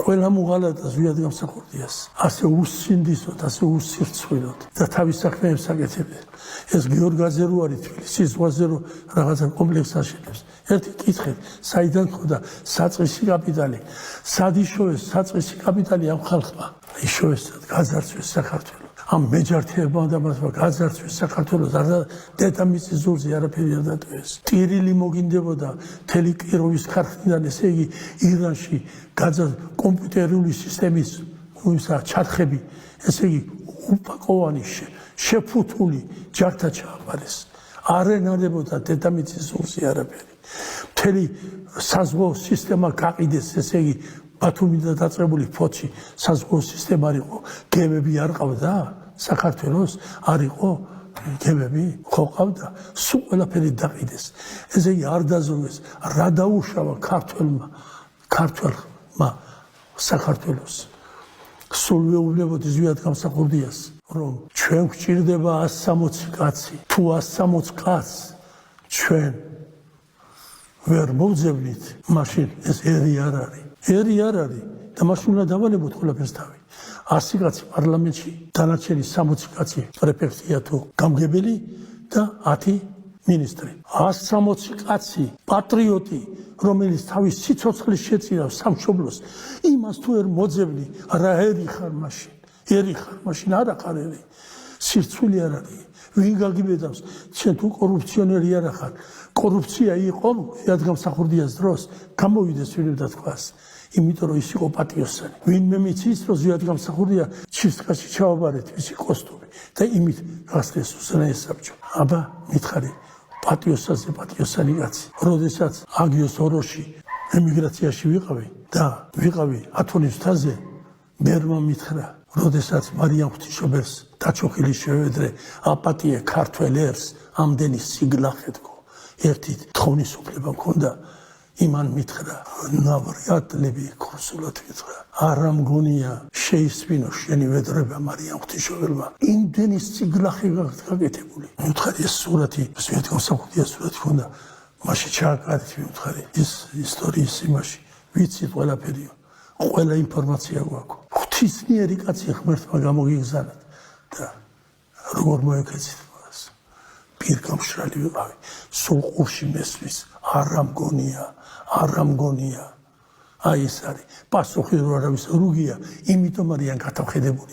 ყველა მოღალატა ზვიად გამსახურდიას ასე უსინდისოდ, ასე უსირცხვილოდ და თავის საქმეებს აკეთებდნენ. ეს გიორგაძე რო არის თბილისის ზღვაზე რო რაღაცა კომპლექსს აშენებს. ერთი კითხეთ, საიდან ხვდა საწყისი კაპიტალი, სად იშოვეს საწყისი კაპიტალი ამ ხალხმა? იშოვეს და გაძარცვეს საქართველო. ამ მეჯართეებმა და მასმა გაძარცვეს საქართველოს, არა დედამიწის ზურზე არაფერი არ დატოვეს. ტირილი მოგინდებოდა მთელი კიროვის ქარხნიდან, ესე იგი ირანში კომპიუტერული სისტემის ჩარხები, ესე იგი უპაკოვანი შეფუთული ჯართა ჩააყარეს. არ ენარდებოდა დედამიწის ზურზე არაფერი. მთელი საზღვაო სისტემა გაყიდეს, ესე იგი ბათუმიდან დაწყებული ფოთში საზღვაო სისტემა არ იყო, გემები არ ყავდა საქართველოს, არ იყო გემები, ხო ყავდა, სულ ყველაფერი დაყიდეს. ესე იგი არ დაზრუნეს, რა დაუშავა ქართველმა საქართველოს. სულ ვეუბნებოდი ზვიად გამსახურდიას, რომ ჩვენ გვჭირდება 160 კაცი, თუ 160 კაცს ჩვენ ვერ მოვძებნით, მაშინ ეს ერი არ არის. ერი არ არის და მაშინ უნდა დავანებოთ ყველაფერს თავი. 100 კაცი პარლამენტში, დანარჩენი 60 კაცი პრეფექტია თუ გამგებელი და 10 მინისტრი. 160 კაცი პატრიოტი, რომელიც თავის სიცოცხლეს შეწირავს სამშობლოს, იმას თუ ვერ მოძებნი, რა ერი ხარ მაშინ? ერი ხარ მაშინ, არა ხარ ერი. სირცვილი არ არის. ვინ გაგიბედავს? შენ თუ კორუფციონერი არ ხარ. კორუფცია იყო იადგამსახურდიას დროს, გამოვიდეს ვინ და თქვას. იმიტომ რომ ის იყო პატიოსანი. ვინმე მიცის, რომ იადგამსახურდია ჩისტკაში ჩავაბარეთ მისი კოსტუმი და იმით გასწრეს უსწრეს საბჭო. აბა მითხარი, პატიოსანი კაცი. როდესაც აგიოს ოროში ემიგრაციაში ვიყავი და ვიყავი ათონის მთაზე, მერმა მითხრა, როდესაც მარიამ ღვთისმშობელს დაჩოხილი შევედრე აპატიე ქართველ ერს, ამდენი სიგლახეთკო. ერთი თხოვნის უფლება მქონდა, იმან მითხრა, ნავრიატლები ქურსულად მითხრა, არა მგონია შეისვინო შენი ვედრება მარიამ ღვთისმშობელმა, იმდენი სიგლახე გაკეთებული. მივთხარი ეს სურათი, ზვიად გამსახურდიას სურათი მქონდა, მაშინ ჩააკარით მივთხარი ის ისტორიის იმაში, ვიცით ყველაფერიო, ყველა ინფორმაცია გვაქვს. ღვთისმიერი კაცი ღმერთმა გამოგიგზავნათ და როგორ მოეკეცით მას. პირგამშრალი ვიყავი, სულ ყურში მესმის, არა მგონია. აი ეს არის პასუხი, რომ არავის რუგია, იმიტომ არიან გადავხედებული